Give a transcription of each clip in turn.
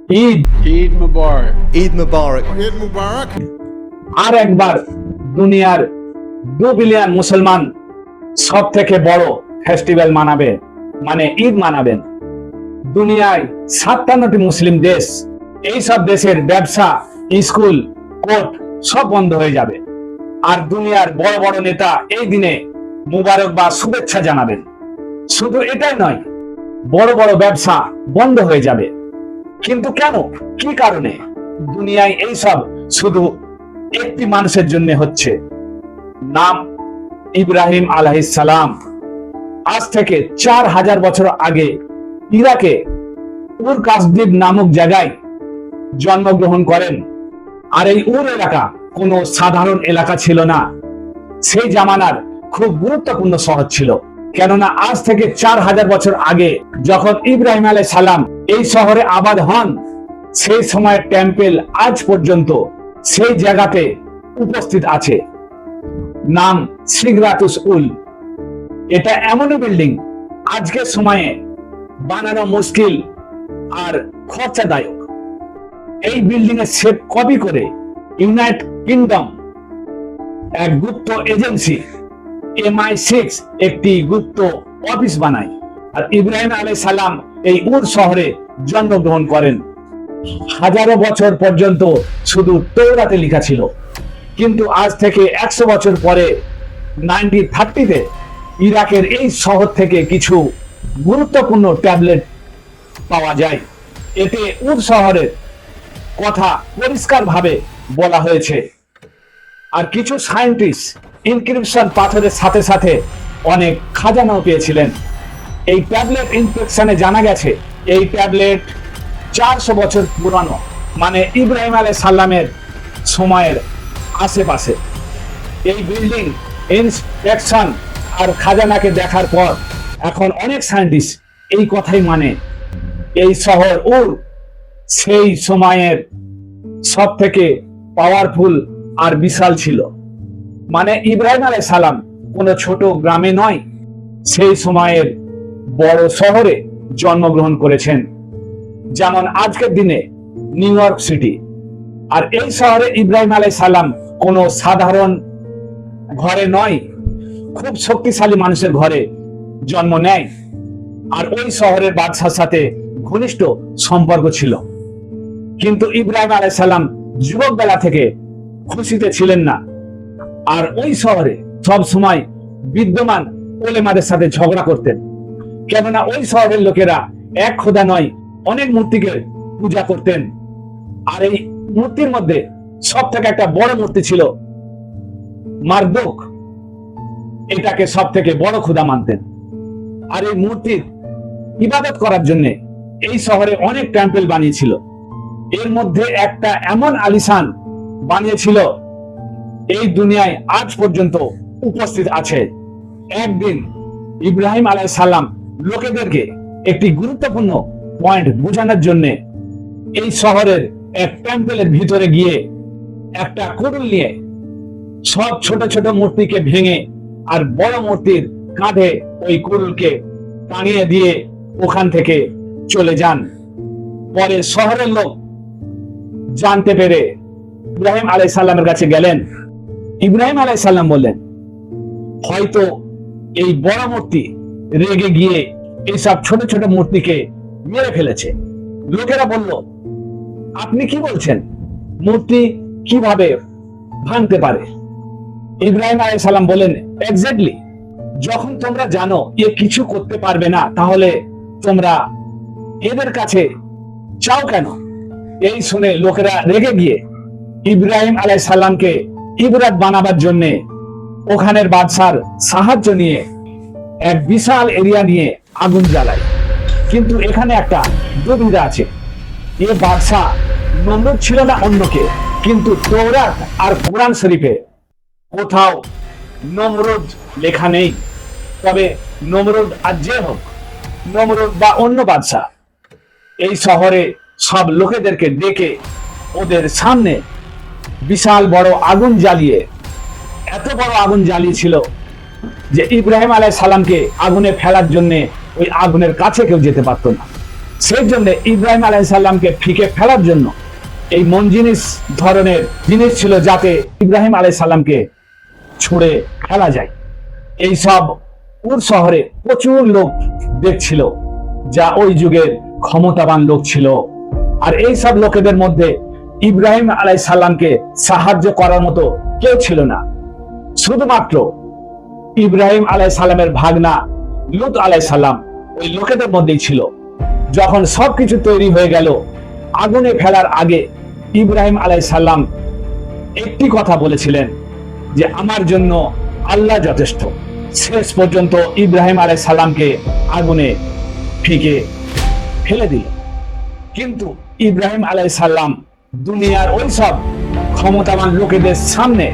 Eid Eid Mubarak. Eid Mubarak. Eid Mubarak. আর একবার দুনিয়ার 2 billion মুসলমান সব থেকে বড় ফেস্টিভ্যাল মানাবে, মানে ঈদ মানাবেন। দুনিয়ায় 57টি মুসলিম দেশ, এই সব দেশের ব্যবসা, স্কুল, কোর্ট সব বন্ধ হয়ে যাবে। আর দুনিয়ার বড় বড় নেতা এই দিনে মুবারক বা শুভেচ্ছা জানাবেন। শুধু এটাই নয়, বড় বড় ব্যবসা বন্ধ হয়ে যাবে। কিন্তু কেন, কি কারণে? দুনিয়ায় এই সব শুধু একটি মানুষের জন্য হচ্ছে, নাম ইব্রাহিম আলাইহিস সালাম। আজ থেকে 4000 বছর আগে ইরাকে উর কাসদিব নামক জায়গায় জন্মগ্রহণ করেন। আর এই উর এলাকা কোনো সাধারণ এলাকা ছিল না, সেই জামানার খুব গুরুত্বপূর্ণ শহর ছিল। কেননা আজ থেকে 4000 বছর আগে যখন ইব্রাহিম আলাইহিস সালাম এই শহরে আবাদ হন, সেই সময়ের টেম্পল আজ পর্যন্ত সেই জায়গাতে উপস্থিত আছে। নাম সিগরাতুস উল। এটা এমনই বিল্ডিং আজকের সময়ে বানানো মুশকিল আর খরচাদায়ক। এই বিল্ডিং এর শেপ কপি করে ইউনাইটেড কিংডম এক গুপ্ত এজেন্সি MI6 একটি গুপ্ত অফিস বানায়। আর ইব্রাহিম আলাইহিস সালাম এই উর শহরে জন্মগ্রহণ করেন। হাজারো বছর পর্যন্ত শুধু তৌরাতে লেখা ছিল, কিন্তু আজ থেকে 100 বছর পরে 1930-তে ইরাকের এই শহর থেকে কিছু গুরুত্বপূর্ণ ট্যাবলেট পাওয়া যায়। এতে উর শহরের কথা পরিষ্কারভাবে বলা হয়েছে। আর কিছু সায়েন্টিস্ট ইনক্রিপশন পাথরের সাথে সাথে অনেক খাজানাও পেয়েছিলেন। এই ট্যাবলেট ইন্সপেকশনে জানা গেছে এই ট্যাবলেট 400 বছর পুরানো, মানে ইব্রাহিম আলাইহিস সালামের সময়ের আশেপাশে। এই বিল্ডিং ইন্সপেকশন আর খাজানাকে দেখার পর এখন অনেক সায়েন্টিস্ট এই কথাই মানে এই শহর উর সেই সময়ের সব থেকে পাওয়ারফুল আর বিশাল ছিল। মানে ইব্রাহিম আলাইহিস সালাম কোনো ছোট গ্রামে নয়, সেই সময়ের বড় শহরে জন্মগ্রহণ করেছেন, যেমন আজকের দিনে নিউ ইয়র্ক সিটি। আর এই শহরে ইব্রাহিম আলাইহিস সালাম কোনো সাধারণ ঘরে নয়, খুব শক্তিশালী মানুষের ঘরে জন্ম নেয়। আর ওই শহরের বাদশার সাথে ঘনিষ্ঠ সম্পর্ক ছিল। কিন্তু ইব্রাহিম আলাইহিস সালাম যুবক বেলা থেকে খুশিতে ছিলেন না। আর ওই শহরে সব সময় বিদ্যমান ওলেমাদের সাথে ঝগড়া করতেন, কেননা ওই শহরের লোকেরা এক খোদা নয়, অনেক মূর্তিকে পূজা করতেন। আর এই মূর্তির মধ্যে সব থেকে একটা বড় মূর্তি ছিল মারদুক, এটাকে সব থেকে বড় খোদা মানতেন। আর এই মূর্তির ইবাদত করার জন্য এই শহরে অনেক টেম্পল বানিয়েছিল। এর মধ্যে একটা এমন আলিশান বানিয়েছিল এই দুনিয়ায় আজ পর্যন্ত উপস্থিত আছে। একদিন ইব্রাহিম আলাইহিস সালাম লোকেদেরকে একটি গুরুত্বপূর্ণ পয়েন্ট বোঝানোর জন্য এই শহরের এক টেম্পলের ভিতরে গিয়ে একটা কুড়ুল নিয়ে সব ছোট ছোট মূর্তিকে ভেঙে আর বড় মূর্তির কাঁধে ওই কুড়ুলকে টাঙিয়ে দিয়ে ওখান থেকে চলে যান। পরে শহরের লোক জানতে পেরে ইব্রাহিম আলাইহিস সালামের কাছে গেলেন। ইব্রাহিম আলাইহিস সালাম বললেন, হয়তো এই বড় মূর্তি রেগে গিয়ে এইসব ছোট ছোট মূর্তিকে মেরে ফেলেছে। লোকেরা বলল, আপনি কি বলছেন? মূর্তি কিভাবে ভাঙতে পারে? ইব্রাহিম আলাইহিস সালাম বলেন, এক্স্যাক্টলি, যখন তোমরা জানো এ কিছু করতে পারবে না, তাহলে তোমরা এদের কাছে চাও কেন? এই শুনে লোকেরা রেগে গিয়ে ইব্রাহিম আলাইহিস সালামকে ইবরাত বানাবার জন্য ওখানের বাদশার সাহায্য নিয়ে এক বিশাল এরিয়া নিয়ে আগুন জ্বালায়। কিন্তু এখানে একটা দুবিধা আছে, এ বাদশা নমরুদ ছিল না অন্য কে, কিন্তু তৌরাত আর কোরআন শরীফে কোথাও নমরুদ লেখা নেই। তবে নমরুদ আর যে হোক, নমরুদ বা অন্য বাদশা এই শহরে সব লোকেদেরকে ডেকে ওদের সামনে বিশাল বড় আগুন জ্বালিয়ে, এত বড় আগুন জ্বালিয়েছিল যে ইব্রাহিম আলাইহিস সালামকে আগুনে ফেলার জন্য ওই আগুনের কাছে কেউ যেতে পারত না। সেই জন্য ইব্রাহিম আলাইহিস সালামকে ফিকে ফেলার জন্য এই মন জিনিস ধরনের জিনিস ছিল, যাতে ইব্রাহিম আলাইহিস সালামকে ছুঁড়ে ফেলা যায়। এই সব উর শহরে প্রচুর লোক দেখছিল, যা ওই যুগের ক্ষমতাবান লোক ছিল। আর এই সব লোকেদের মধ্যে ইব্রাহিম আলাইহিস সালামকে সাহায্য করার মতো কেউ ছিল না। শুধুমাত্র ইব্রাহিম আলাইহিস সালামের ভাগনা লূত আলাইহিস সালাম ওই লোকেদের মধ্যেই ছিল। যখন সবকিছু তৈরি হয়ে গেল, আগুনে ফেলার আগে ইব্রাহিম আলাইহিস সালাম একটি কথা বলেছিলেন যে আমার জন্য আল্লাহ যথেষ্ট। শেষ পর্যন্ত ইব্রাহিম আলাইহিস সালামকে আগুনে ফিকে ফেলে দিল। কিন্তু ইব্রাহিম আলাইহিস সালাম দুনিয়ার ওই সব ক্ষমতাবান লোকেদের সামনে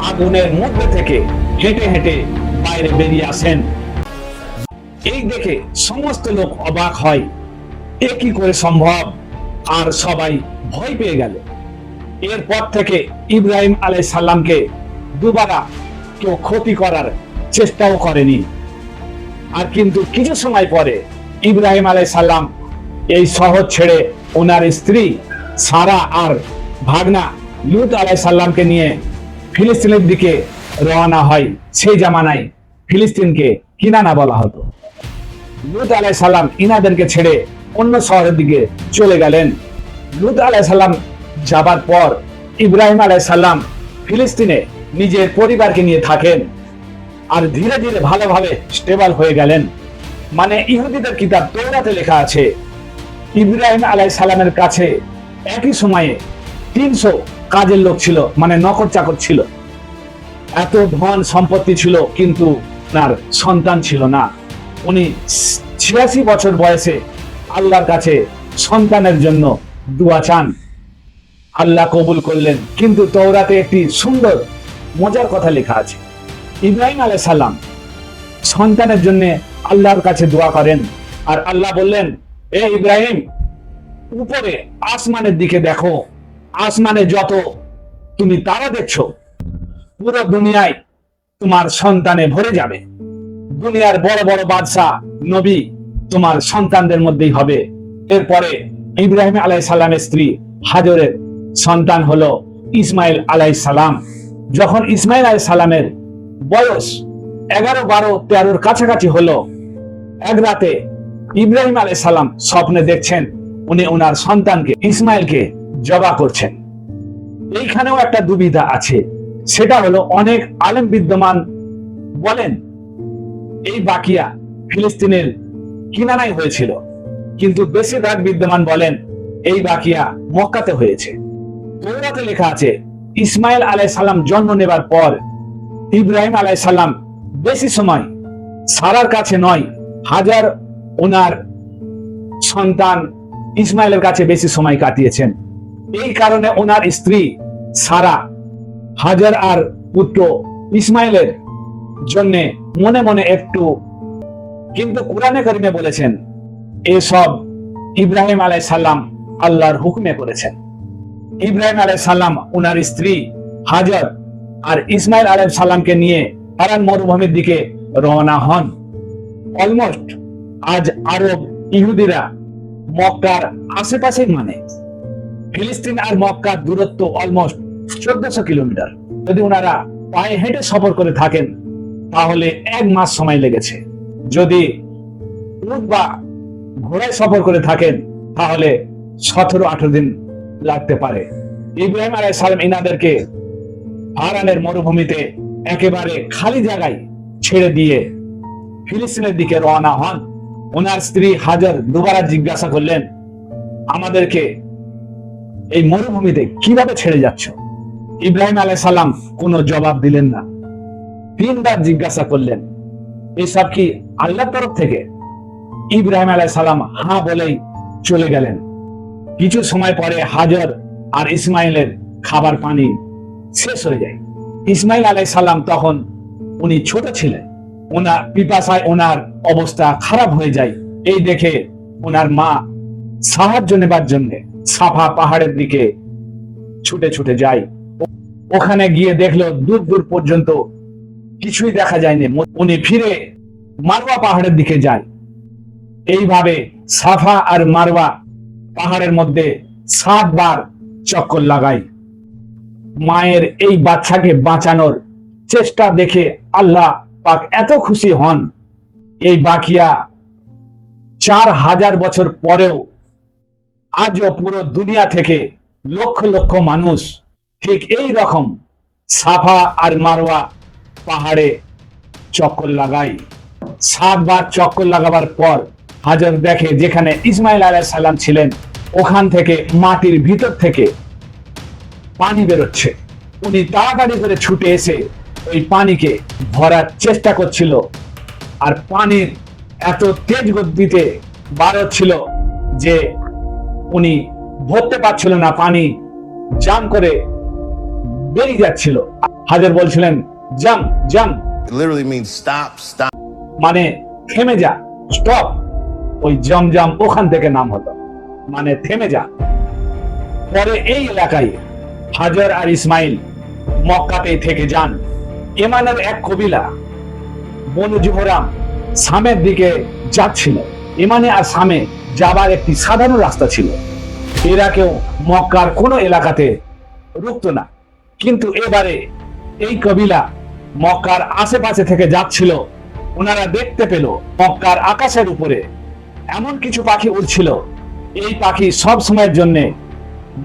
আগুনের মধ্যে থেকে হেঁটে হেঁটে বাইরে বেরিয়ে আসেন। এই দেখে সমস্ত লোক অবাক হয়, এ কি করে সম্ভব? আর সবাই ভয় পেয়ে গেল। এরপর থেকে ইব্রাহিম আলাইহিস সালামকে দুবারা কেউ ক্ষতি করার চেষ্টাও করেনি। আর কিন্তু কিছু সময় পরে ইব্রাহিম আলাইহিস সালাম এই শহর ছেড়ে ওনার স্ত্রী সারা আর ভাগনা লূত আলাইহিস সালামকে নিয়ে ফিলিস্তিনের দিকে রওনা হয়। সেই জামানায় ফিলিস্তিনকে কিনানা বলা হতো। লূত আলাইহিস সালাম ইনাদেরকে ছেড়ে অন্য শহরের দিকে চলে গেলেন। লূত আলাইহিস সালাম যাবার পর ইব্রাহিম আলাইহিস সালাম ফিলিস্তিনে নিজের পরিবারকে নিয়ে থাকেন আর ধীরে ধীরে ভালোভাবে স্টেবল হয়ে গেলেন। মানে ইহুদিদের কিতাব তৌরাতে লেখা আছে, ইব্রাহিম আলাইহিস সালামের কাছে একই সময়ে 300 কাজের লোক ছিল, মানে নকর চাকর ছিল। এত ধন সম্পত্তি ছিল, কিন্তু তার সন্তান ছিল না। উনি 86 বছর বয়সে আল্লাহর কাছে সন্তানের জন্য দোয়া চান, আল্লাহ কবুল করলেন। কিন্তু তৌরাতে একটি সুন্দর মজার কথা লেখা আছে, ইব্রাহিম আলাইহিস সালাম সন্তানের জন্য আল্লাহর কাছে দোয়া করেন, আর আল্লাহ বললেন, এ ইব্রাহিম, উপরে আসমানের দিকে দেখো, আসমানে যত তুমি তারা দেখছো, পুরো দুনিয়ায় তোমার সন্তানে ভরে যাবে। দুনিয়ার বড় বড় বাদশাহ নবী তোমার সন্তানদের মধ্যেই হবে। এরপরে ইব্রাহিম আলাইহিস সালামের স্ত্রী হাজরের সন্তান হলো ইসমাইল আলাইহিস সালাম। যখন ইসমাইল আলাইহিস সালামের বয়স 11, 12, 13 কাছাকাছি হলো, এক রাতে ইব্রাহিম আলাইহিস সালাম স্বপ্নে দেখছেন উনি ওনার সন্তানকে ইসমাইলকে জবা করছেন। এইখানেও একটা দুবিধা আছে, সেটা হলো অনেক আলেম বিদ্যমান বলেন এই বাকিয়া ফিলিস্তিনের কিনানায় হয়েছিল, কিন্তু বেশিরভাগ বিদ্যমান বলেন এই বাকিয়া মক্কাতে হয়েছে। তৌরাতে লেখা আছে ইসমাইল আলাইহিস সালাম জন্ম নেবার পর ইব্রাহিম আলাইহিস সালাম বেশি সময় সারার কাছে নয়, হাজার ওনার সন্তান ইসমাইলের কাছে বেশি সময় কাটিয়েছেন। এই কারণে ওনার স্ত্রী সারা হাজার আর পুত্র ইসমাইলের জন্য মনে মনে একটু, কিন্তু কোরআনে কারিমে বলেছেন এসব ইব্রাহিম আলাইহিস সালাম আল্লাহর হুকুমে করেছেন। ইব্রাহিম আলাইহিস সালাম ওনার স্ত্রী হাজার আর ইসমাইল আলাইহিস সালামকে নিয়ে হারান মরুভূমির দিকে রওনা হন। অলমোস্ট আজ আরব ইহুদিরা মক্কার আশেপাশে, মানে ফিলিস্তিন আর মক্কার দূরত্ব অলমোস্ট 1400 কিলোমিটার। যদি ওনারা পায়ে হেঁটে সফর করে থাকেন তাহলে 1 মাস সময় লেগেছে। যদি উট বা ঘোড়ায় সফর করে থাকেন তাহলে 17-18 দিন লাগতে পারে। ইব্রাহিম আলাইহিস সালাম ইনাদেরকে হারানের মরুভূমিতে একেবারে খালি জায়গায় ছেড়ে দিয়ে ফিলিস্তিনের দিকে রওনা হন। ওনার স্ত্রী হাজার দুবারা জিজ্ঞাসা করলেন, আমাদেরকে এই মরুভূমিতে কিভাবে ছেড়ে যাচ্ছ? ইব্রাহিম আলাইহিস সালাম কোনো জবাব দিলেন না। 3 বার জিজ্ঞাসা করলেন, এসব কি আল্লাহর তরফ থেকে? ইব্রাহিম আলাইহিস সালাম হ্যাঁ বলেই চলে গেলেন। কিছু সময় পরে হাজার আর ইসমাইলের খাবার পানি শেষ হয়ে যায়। ইসমাইল আলাইহিস সালাম তখন উনি ছোট ছিলেন, ওনার পিপাসায় ওনার অবস্থা খারাপ হয়ে যায়। এই দেখে ওনার মা সাহায্য নেবার জন্য সাফা পাহাড়ের দিকে ছুটে ছুটে যায়। ওখানে গিয়ে দেখলো দূর দূর পর্যন্ত কিছুই দেখা যায়নি। উনি ফিরে মারওয়া পাহাড়ের দিকে যায়। এইভাবে সাফা আর মারওয়া পাহাড়ের মধ্যে 7 বার চক্কর লাগাই। মায়ের এই বাচ্চাকে বাঁচানোর চেষ্টা দেখে আল্লাহ পাক এত খুশি হন, এই বাকিয়া 4000 বছর পরেও আজও পুরো দুনিয়া থেকে লক্ষ লক্ষ মানুষ ঠিক এই রকম সাফা আর মারওয়া পাহাড়ে চক্কর লাগাই। 7 বার চক্কর লাগাবার পর হাজর দেখে যেখানে ইসমাইল আলাইহিস সালাম ছিলেন ওখান থেকে মাটির ভিতর থেকে পানি বেরোচ্ছে। উনি তাড়াতাড়ি করে ছুটে এসে ওই পানিকে ভরার চেষ্টা করছিল, আর পানির এত তেজ গতিতে বার হচ্ছিল যে উনি ভরতে পারছিল না, পানি জাম করে বেরিয়ে যাচ্ছিল। হাজর বলছিলেন জাম জাম, It literally means stop, stop. মানে থেমে যা, স্টপ। ওই জমজম ওখান থেকে নাম হলো, মানে থেমে যা। পরে এই এলাকায় হাজর আর ইসমাইল মক্কাতে থেকে যান। এমানের এক কবিলা বনু জুহরাম সামের দিকে যাচ্ছিল। এমানে আর সামে যাবার একটি সাধারণ রাস্তা ছিল, এরা কেউ মক্কার কোনো এলাকাতে রুখতো না। কিন্তু এবারে এই কবিলা মক্কার আশেপাশে থেকে যাচ্ছিল। ওনারা দেখতে পেল মক্কার আকাশের উপরে এমন কিছু পাখি উড়ছিল। এই পাখি সব সময়ের জন্য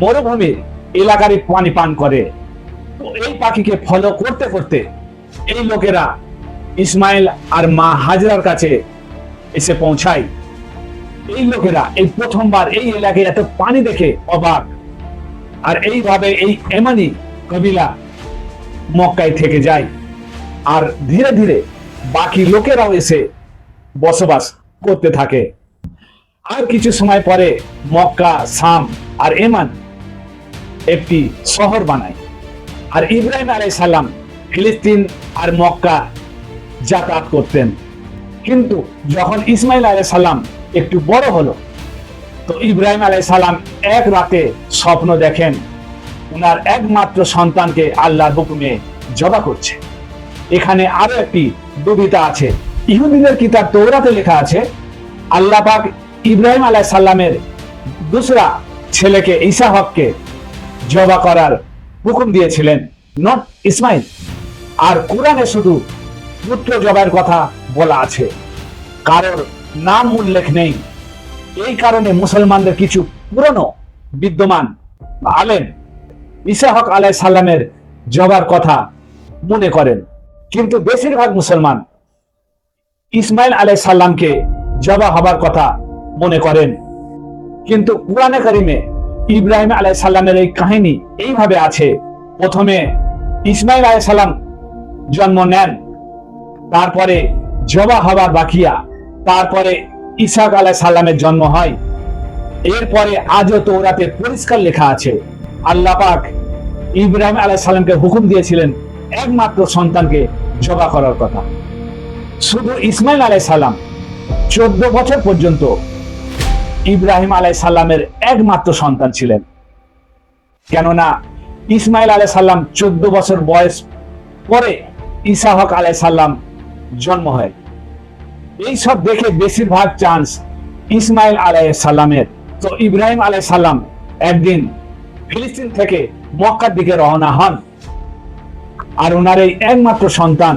মরুভূমির এলাকারই পানি পান করে। তো এই পাখিকে ফলো করতে করতে এই লোকেরা ইসমাইল আর মা হাজরার কাছে এসে পৌঁছায়। এই লোকেরা এই প্রথমবার এই এলাকায় এত পানি দেখে অবাক। আর এইভাবে এই এমানি কবিলা মক্কায় থেকে যায়, আর ধীরে ধীরে বাকি লোকেরাও এসে বসবাস করতে থাকে। আর কিছু সময় পরে মক্কা, শাম আর এমান একটি শহর বানায়। আর ইব্রাহিম আলাইহিস সালাম ফিলিস্তিন আর মক্কা যাতায়াত করতেন। কিন্তু যখন ইসমাইল আলাইহিস সালাম একটু বড় হলো, তো ইব্রাহিম আলাইহিস সালাম এক রাতে স্বপ্ন দেখেন ওনার একমাত্র সন্তানকে আল্লাহর হুকুমে জবা করছে। এখানে আরো একটি দুবিধা আছে। ইহুদিদের কিতাব তৌরাতে লেখা আছে আল্লাহ পাক ইব্রাহিম আলাইহিস সালামের দুসরা ছেলেকে ইসাহককে জবা করার হুকুম দিয়েছিলেন, নট ইসমাইল। আর কোরআনে শুধু পুত্র জবাইয়ের কথা বলা আছে, কারোর নাম উল্লেখ নেই। এই কারণে মুসলমানদের কিছু পুরনো বিদ্যমান আলেম ইসাহক আলাইহিস সালামের জবার কথা মনে করেন, কিন্তু বেশিরভাগ মুসলমান ইসমাইল আলাইহিস সালামকে জবা হবার কথা মনে করেন। কিন্তু কুরআনে কারিমে ইব্রাহিম আলাইহিস সালামের এই কাহিনী এইভাবে আছে, প্রথমে ইসমাইল আলাইহিস সালাম জন্ম নেন, তারপরে জবা হবার বাকিয়া, তারপরে ইসহাক আলাইহিস সালামের জন্ম হয়। এরপরে আজও তৌরাতে পরিষ্কার লেখা আছে আল্লাহ পাক ইব্রাহিম আলাইহিস সালামকে হুকুম দিয়েছিলেন একমাত্র সন্তানকে জবা করার কথা। শুধু ইসমাইল আলাইহিস সালাম 14 বছর পর্যন্ত ইব্রাহিম আলাইহিস সালামের একমাত্র সন্তান ছিলেন, কেননা ইসমাইল আলাইহিস সালাম 14 বছর বয়স পরে ইসহাক আলাইহিস সালাম জন্ম হয়। এই সব দেখে বেশিরভাগ চান্স ইসমাইল আলাইহিস সালামের। তো ইব্রাহিম আলাইহিস সালাম একদিন ফিলিস্তিন থেকে মক্কার দিকে রওনা হন, আর ওনার এই একমাত্র সন্তান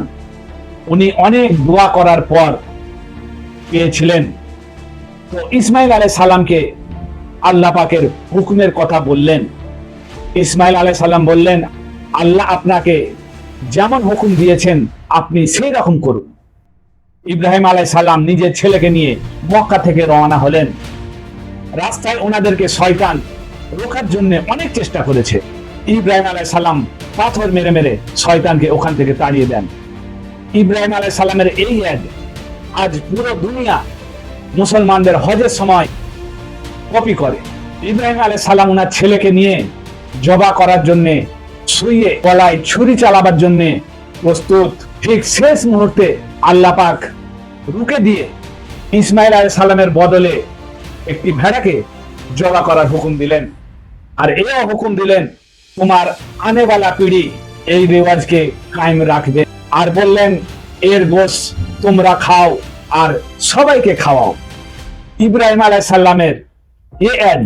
উনি অনেক দোয়া করার পর পেয়েছিলেন। তো ইসমাইল আলাইহিস সালামকে আল্লাহ পাকের হুকুমের কথা বললেন। ইসমাইল আলাইহিস সালাম বললেন, আল্লাহ আপনাকে যেমন হুকুম দিয়েছেন আপনি সেই রকম করুন। ইব্রাহিম আলাইহিস সালাম নিজের ছেলেকে নিয়ে মক্কা থেকে রওনা হলেন। রাস্তায় ওনাদেরকে শয়তান রোখার জন্য অনেক চেষ্টা করেছে। ইব্রাহিম আলাইহিস সালাম পাথর মেরে মেরে শয়তানকে ওখান থেকে তাড়িয়ে দেন। ইব্রাহিম আলাইহিস সালামের এই ঈদ আজ পুরো দুনিয়া মুসলমানদের হজের সময় কপি করে। ইব্রাহিম আলাইহিস সালাম ওনার ছেলেকে নিয়ে জবা করার জন্য শুয়ে গলায় ছুরি চালাবার জন্য প্রস্তুত। ঠিক শেষ মুহূর্তে আল্লাহ পাক রুকে দিয়ে ইসমাইল আলাইহিস সালামের বদলে একটি ভেড়াকে জবা করার হুকুম দিলেন। আর এও হুকুম দিলেন তোমার আনেওয়ালা পিঢ়ি এই রেওয়াজকে কায়েম রাখবে। আর বললেন এর গোশত তোমরা খাও আর সবাইকে খাওয়াও। ইব্রাহিম আলাইহিস সালামের এই অ্যাড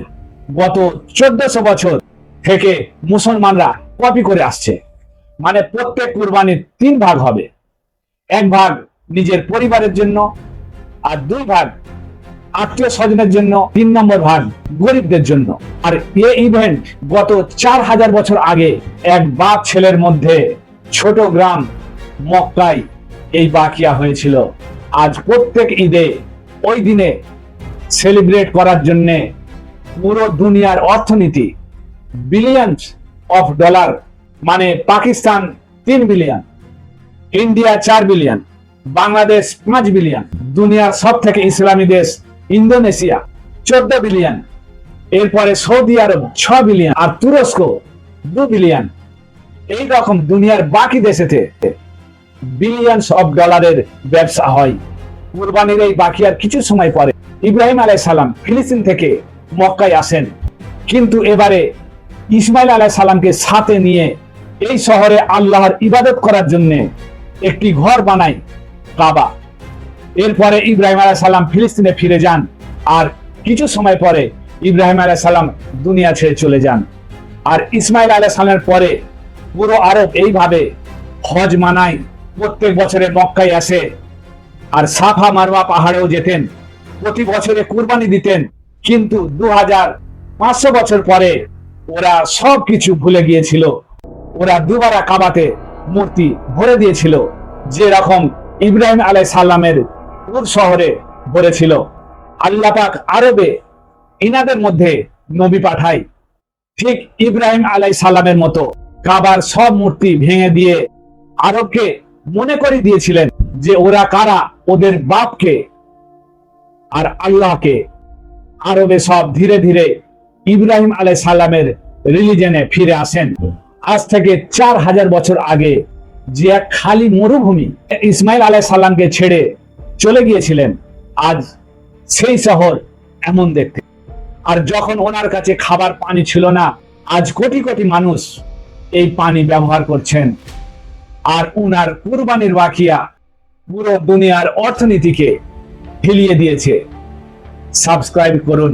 গত 1400 বছর থেকে মুসলমানরা কপি করে আসছে। মানে প্রত্যেক কুরবানির 3 ভাগ হবে, 1 ভাগ নিজের পরিবারের জন্য, আর 2 ভাগ আত্মীয় স্বজনের জন্য, 3 নম্বর ভাগ গরিবদের জন্য। আর এই ইভেন্ট গত 4000 বছর আগে এক বাপ ছেলের মধ্যে ছোট গ্রাম মক্কায় এই বাকিয়া হয়েছিল। আজ প্রত্যেক ঈদে ওই দিনে সেলিব্রেট করার জন্য পুরো দুনিয়ার অর্থনীতি বিলিয়নস অফ ডলার, মানে Pakistan 3 billion, India 4 billion, Bangladesh 5 billion, দুনিয়ার সব থেকে ইসলামী দেশ ইন্দোনেশিয়া 14 বিলিয়ন, এরপরে সৌদি আরব 6 বিলিয়ন, আর তুরস্ক 2 বিলিয়ন। এই রকম দুনিয়ার বাকি দেশেতে বিলিয়নস অফ ডলারের ব্যবসা হয়। কুরবানির এই বাকিয়ার কিছু সময় পরে ইব্রাহিম আলাইহিস সালাম ফিলিস্তিন থেকে মক্কায় আসেন, কিন্তু এবারে ইসমাইল আলাইহিস সালামকে সাথে নিয়ে এই শহরে আল্লাহর ইবাদত করার জন্য একটি ঘর বানায়, কাবা। এরপরে ইব্রাহিম আলাইহিস সালাম ফিলিস্তিনে ফিরে যান, আর কিছু সময় পরে ইব্রাহিম আলাইহিস সালাম দুনিয়া ছেড়ে চলে যান। আর ইসমাইল আলাইহিস সালামের পরে পুরো আরব এইভাবে হজ মানায়, প্রত্যেক বছরে মক্কায় আসে, আর সাফা মারওয়া পাহাড়েও যেতেন, প্রতি বছরে কুরবানি দিতেন। কিন্তু 2500 বছর পরে ওরা সবকিছু ভুলে গিয়েছিল। ওরা দুবারা কাবাতে মূর্তি ভরে দিয়েছিল, যেরকম ইব্রাহিম আলাইহিস সালামের উর শহরে ভরেছিল। আল্লাহ পাক আরবে ইনাদের মধ্যে নবী পাঠায়, ঠিক ইব্রাহিম আলাইহিস সালামের মতো কাবার সব মূর্তি ভেঙে দিয়ে আরবকে মনে করে দিয়েছিলেন যে ওরা কারা, ওদের বাপকে আর আল্লাহকে। আরবে সব ধীরে ধীরে ইব্রাহিম আলাইহিস সালামের রিলিজনে ফিরে আসেন। আজ থেকে 4000 বছর আগে যে এক খালি মরুভূমি ইসমাইল আলাইহিস সালামকে ছেড়ে চলে গিয়েছিলেন, আজ সেই শহর এমন দেখতে। আর যখন ওনার কাছে খাবার পানি ছিল না, আজ কোটি কোটি মানুষ এই পানি ব্যবহার করছেন। আর ওনার কুরবানির বাকিয়া পুরো দুনিয়ার অর্থনীতিকে হিলিয়ে দিয়েছে। সাবস্ক্রাইব করুন।